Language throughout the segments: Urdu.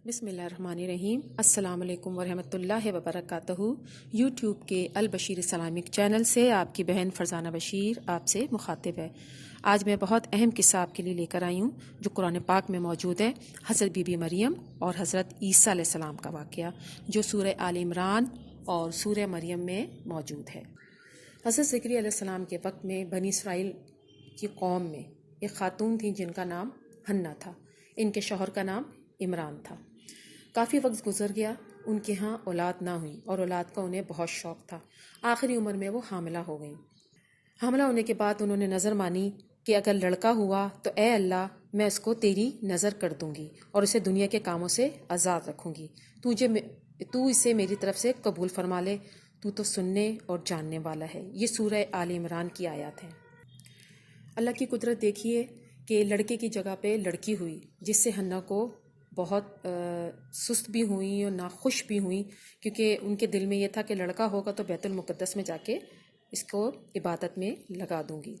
بسم اللہ الرحمن الرحیم۔ السلام علیکم ورحمۃ اللہ وبرکاتہ۔ یوٹیوب کے البشیر اسلامک چینل سے آپ کی بہن فرزانہ بشیر آپ سے مخاطب ہے۔ آج میں بہت اہم قصہ آپ کے لیے لے کر آئی ہوں جو قرآن پاک میں موجود ہے، حضرت بی بی مریم اور حضرت عیسیٰ علیہ السلام کا واقعہ جو سورہ آل عمران اور سورہ مریم میں موجود ہے۔ حضرت زکریا علیہ السلام کے وقت میں بنی اسرائیل کی قوم میں ایک خاتون تھیں جن کا نام عنہا تھا۔ ان کے شوہر کا نام عمران تھا۔ کافی وقت گزر گیا، ان کے ہاں اولاد نہ ہوئی اور اولاد کا انہیں بہت شوق تھا۔ آخری عمر میں وہ حاملہ ہو گئیں۔ حاملہ ہونے کے بعد انہوں نے نظر مانی کہ اگر لڑکا ہوا تو اے اللہ میں اس کو تیری نظر کر دوں گی اور اسے دنیا کے کاموں سے آزاد رکھوں گی، تو اسے میری طرف سے قبول فرما لے، تو سننے اور جاننے والا ہے۔ یہ سورہ آل عمران کی آیات ہیں۔ اللہ کی قدرت دیکھیے کہ لڑکے کی جگہ پہ لڑکی ہوئی، جس سے عنہا کو بہت سست بھی ہوئیں اور ناخوش بھی ہوئیں، کیونکہ ان کے دل میں یہ تھا کہ لڑکا ہوگا تو بیت المقدس میں جا کے اس کو عبادت میں لگا دوں گی۔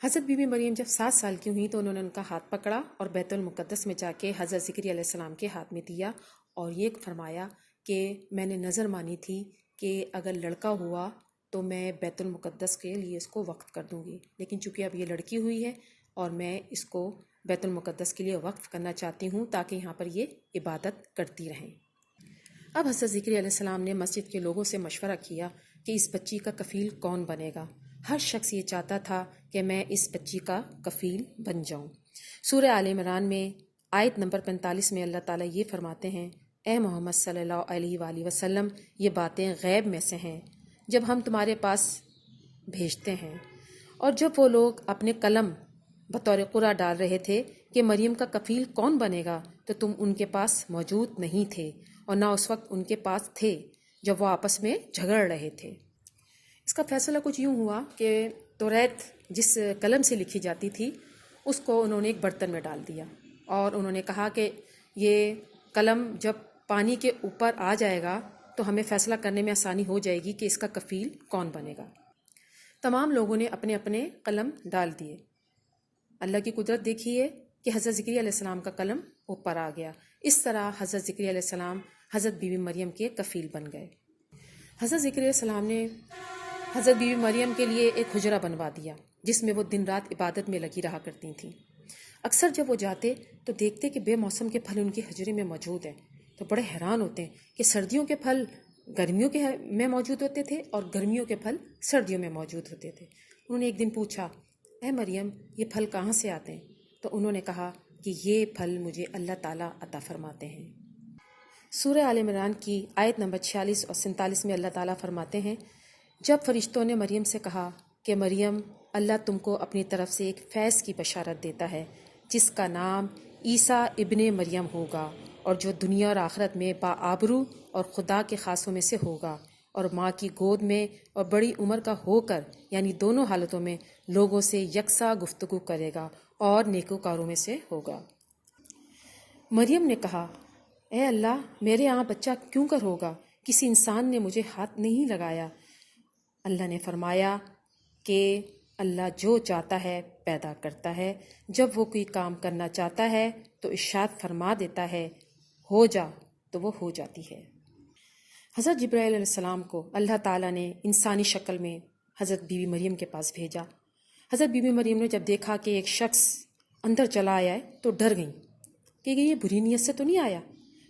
حضرت بی بی مریم جب 7 سال کی ہوئیں تو انہوں نے ان کا ہاتھ پکڑا اور بیت المقدس میں جا کے حضرت زکریا علیہ السلام کے ہاتھ میں دیا اور یہ فرمایا کہ میں نے نظر مانی تھی کہ اگر لڑکا ہوا تو میں بیت المقدس کے لیے اس کو وقف کر دوں گی، لیکن چونکہ اب یہ لڑکی ہوئی ہے اور میں اس کو بیت المقدس کے لیے وقف کرنا چاہتی ہوں تاکہ یہاں پر یہ عبادت کرتی رہیں۔ اب حضرت زکریا علیہ السلام نے مسجد کے لوگوں سے مشورہ کیا کہ اس بچی کا کفیل کون بنے گا۔ ہر شخص یہ چاہتا تھا کہ میں اس بچی کا کفیل بن جاؤں۔ سورہ آل عمران میں آیت نمبر 45 میں اللہ تعالیٰ یہ فرماتے ہیں، اے محمد صلی اللہ علیہ وآلہ وسلم، یہ باتیں غیب میں سے ہیں جب ہم تمہارے پاس بھیجتے ہیں۔ اور جب وہ لوگ اپنے قلم بطور قرعہ ڈال رہے تھے کہ مریم کا کفیل کون بنے گا تو تم ان کے پاس موجود نہیں تھے اور نہ اس وقت ان کے پاس تھے جب وہ آپس میں جھگڑ رہے تھے۔ اس کا فیصلہ کچھ یوں ہوا کہ توریت جس قلم سے لکھی جاتی تھی اس کو انہوں نے ایک برتن میں ڈال دیا اور انہوں نے کہا کہ یہ قلم جب پانی کے اوپر آ جائے گا تو ہمیں فیصلہ کرنے میں آسانی ہو جائے گی کہ اس کا کفیل کون بنے گا۔ تمام لوگوں نے اپنے اپنے قلم ڈال دیے۔ اللہ کی قدرت دیکھیے کہ حضرت زکریا علیہ السلام کا قلم اوپر آ گیا۔ اس طرح حضرت زکریا علیہ السلام حضرت بی بی مریم کے کفیل بن گئے۔ حضرت زکریا علیہ السلام نے حضرت بی بی مریم کے لیے ایک حجرہ بنوا دیا جس میں وہ دن رات عبادت میں لگی رہا کرتی تھیں۔ اکثر جب وہ جاتے تو دیکھتے کہ بے موسم کے پھل ان کے حجرے میں موجود ہیں تو بڑے حیران ہوتے ہیں کہ سردیوں کے پھل گرمیوں کے میں موجود ہوتے تھے اور گرمیوں کے پھل سردیوں میں موجود ہوتے تھے۔ انہوں نے ایک دن پوچھا، اے مریم یہ پھل کہاں سے آتے ہیں؟ تو انہوں نے کہا کہ یہ پھل مجھے اللہ تعالیٰ عطا فرماتے ہیں۔ سورہ آل عمران کی آیت نمبر 46 اور 47 میں اللہ تعالیٰ فرماتے ہیں، جب فرشتوں نے مریم سے کہا کہ مریم اللہ تم کو اپنی طرف سے ایک فیض کی بشارت دیتا ہے جس کا نام عیسیٰ ابن مریم ہوگا اور جو دنیا اور آخرت میں باآبرو اور خدا کے خاصوں میں سے ہوگا اور ماں کی گود میں اور بڑی عمر کا ہو کر یعنی دونوں حالتوں میں لوگوں سے یکساں گفتگو کرے گا اور نیکوکاروں میں سے ہوگا۔ مریم نے کہا، اے اللہ میرے یہاں بچہ کیوں کر ہوگا؟ کسی انسان نے مجھے ہاتھ نہیں لگایا۔ اللہ نے فرمایا کہ اللہ جو چاہتا ہے پیدا کرتا ہے، جب وہ کوئی کام کرنا چاہتا ہے تو ارشاد فرما دیتا ہے ہو جا تو وہ ہو جاتی ہے۔ حضرت جبرائیل علیہ السلام کو اللہ تعالیٰ نے انسانی شکل میں حضرت بی بی مریم کے پاس بھیجا۔ حضرت بی بی مریم نے جب دیکھا کہ ایک شخص اندر چلا آیا ہے تو ڈر گئیں کہ یہ بری نیت سے تو نہیں آیا۔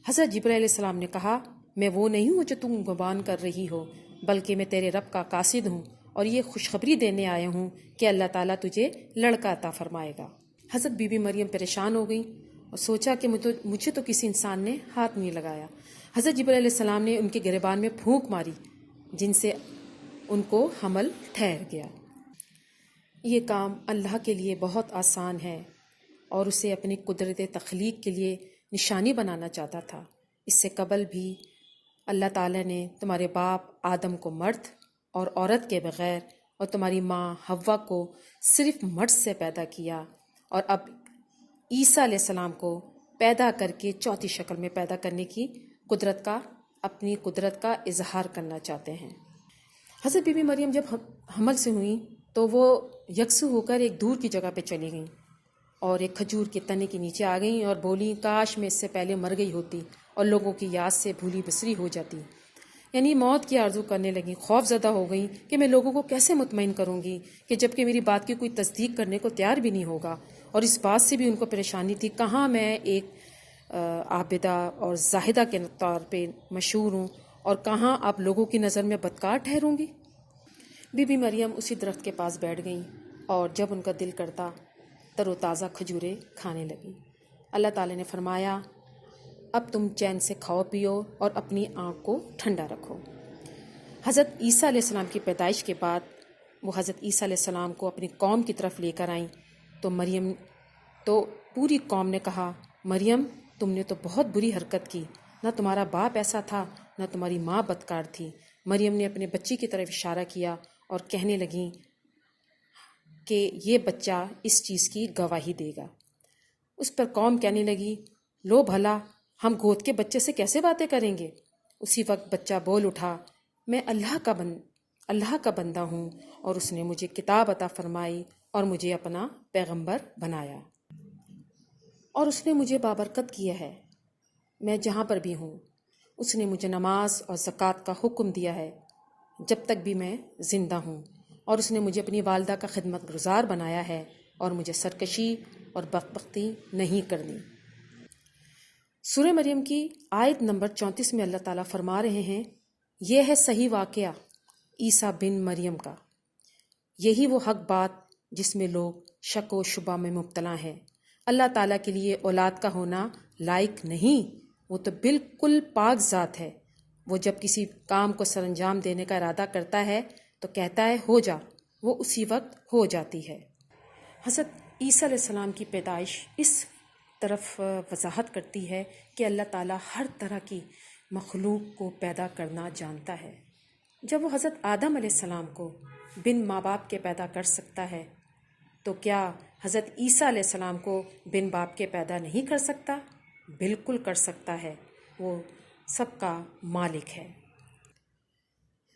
حضرت جبرائیل علیہ السلام نے کہا، میں وہ نہیں ہوں جو تم گمان کر رہی ہو، بلکہ میں تیرے رب کا قاصد ہوں اور یہ خوشخبری دینے آیا ہوں کہ اللہ تعالیٰ تجھے لڑکا عطا فرمائے گا۔ حضرت بی بی مریم پریشان ہو گئیں اور سوچا کہ مجھے تو کسی انسان نے ہاتھ نہیں لگایا۔ حضرت جبرائیل علیہ السلام نے ان کے گریبان میں پھونک ماری جن سے ان کو حمل ٹھہر گیا۔ یہ کام اللہ کے لیے بہت آسان ہے اور اسے اپنی قدرت تخلیق کے لیے نشانی بنانا چاہتا تھا۔ اس سے قبل بھی اللہ تعالیٰ نے تمہارے باپ آدم کو مرد اور عورت کے بغیر اور تمہاری ماں حوا کو صرف مرد سے پیدا کیا اور اب عیسیٰ علیہ السلام کو پیدا کر کے چوتھی شکل میں پیدا کرنے کی اپنی قدرت کا اظہار کرنا چاہتے ہیں۔ حضرت بی بی مریم جب حمل سے ہوئیں تو وہ یکسو ہو کر ایک دور کی جگہ پہ چلی گئیں اور ایک کھجور کے تنے کے نیچے آ گئیں اور بولی کاش میں اس سے پہلے مر گئی ہوتی اور لوگوں کی یاد سے بھولی بسری ہو جاتی. یعنی موت کی آرزو کرنے لگیں، خوف زدہ ہو گئیں کہ میں لوگوں کو کیسے مطمئن کروں گی کہ جب کہ میری بات کی کوئی تصدیق کرنے کو تیار بھی نہیں ہوگا. اور اس بات سے بھی ان کو پریشانی تھی، کہاں میں ایک عابدہ اور زاہدہ کے طور پہ مشہور ہوں اور کہاں آپ لوگوں کی نظر میں بدکار ٹھہروں گی. بی بی مریم اسی درخت کے پاس بیٹھ گئیں اور جب ان کا دل کرتا تر و تازہ کھجوریں کھانے لگیں. اللہ تعالی نے فرمایا اب تم چین سے کھاؤ پیو اور اپنی آنکھ کو ٹھنڈا رکھو. حضرت عیسیٰ علیہ السلام کی پیدائش کے بعد وہ حضرت عیسیٰ علیہ السلام کو اپنی قوم کی طرف لے کر آئیں تو پوری قوم نے کہا مریم تم نے تو بہت بری حرکت کی، نہ تمہارا باپ ایسا تھا نہ تمہاری ماں بدکار تھی. مریم نے اپنے بچی کی طرف اشارہ کیا اور کہنے لگیں کہ یہ بچہ اس چیز کی گواہی دے گا. اس پر قوم کہنے لگی لو بھلا ہم گود کے بچے سے کیسے باتیں کریں گے. اسی وقت بچہ بول اٹھا میں اللہ کا بندہ ہوں اور اس نے مجھے کتاب عطا فرمائی اور مجھے اپنا پیغمبر بنایا اور اس نے مجھے بابرکت کیا ہے. میں جہاں پر بھی ہوں اس نے مجھے نماز اور زکوٰۃ کا حکم دیا ہے جب تک بھی میں زندہ ہوں، اور اس نے مجھے اپنی والدہ کا خدمت گزار بنایا ہے اور مجھے سرکشی اور بدبختی نہیں کرنی. سورہ مریم کی آیت نمبر 34 میں اللہ تعالیٰ فرما رہے ہیں یہ ہے صحیح واقعہ عیسیٰ بن مریم کا، یہی وہ حق بات جس میں لوگ شک و شبہ میں مبتلا ہیں. اللہ تعالیٰ کے لیے اولاد کا ہونا لائق نہیں، وہ تو بالکل پاک ذات ہے. وہ جب کسی کام کو سر انجام دینے کا ارادہ کرتا ہے تو کہتا ہے ہو جا، وہ اسی وقت ہو جاتی ہے. حضرت عیسیٰ علیہ السلام کی پیدائش اس طرف وضاحت کرتی ہے کہ اللہ تعالیٰ ہر طرح کی مخلوق کو پیدا کرنا جانتا ہے. جب وہ حضرت آدم علیہ السلام کو بن ماں باپ کے پیدا کر سکتا ہے تو کیا حضرت عیسیٰ علیہ السلام کو بن باپ کے پیدا نہیں کر سکتا؟ بالکل کر سکتا ہے، وہ سب کا مالک ہے.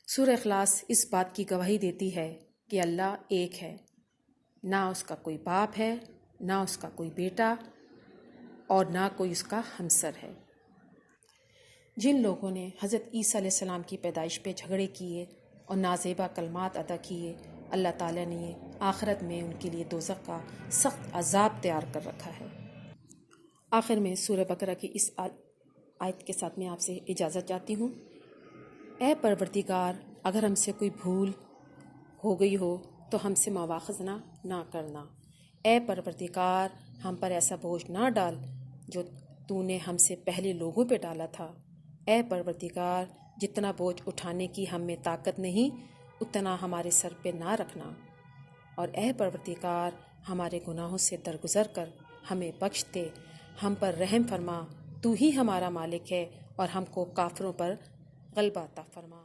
سورہ اخلاص اس بات کی گواہی دیتی ہے کہ اللہ ایک ہے، نہ اس کا کوئی باپ ہے، نہ اس کا کوئی بیٹا اور نہ کوئی اس کا ہمسر ہے. جن لوگوں نے حضرت عیسیٰ علیہ السلام کی پیدائش پہ جھگڑے کیے اور نازیبا کلمات ادا کیے، اللہ تعالیٰ نے آخرت میں ان کے لیے دوزخ کا سخت عذاب تیار کر رکھا ہے. آخر میں سورہ بقرہ کی اس آیت کے ساتھ میں آپ سے اجازت چاہتی ہوں. اے پروردگار اگر ہم سے کوئی بھول ہو گئی ہو تو ہم سے مواخذہ نہ کرنا. اے پروردگار ہم پر ایسا بوجھ نہ ڈال جو تو نے ہم سے پہلے لوگوں پہ ڈالا تھا. اے پروردگار جتنا بوجھ اٹھانے کی ہم میں طاقت نہیں اتنا ہمارے سر پہ نہ رکھنا، اور اے پروردگار ہمارے گناہوں سے درگزر کر ہمیں بخش دے، ہم پر رحم فرما، تو ہی ہمارا مالک ہے اور ہم کو کافروں پر غلبہ عطا فرما.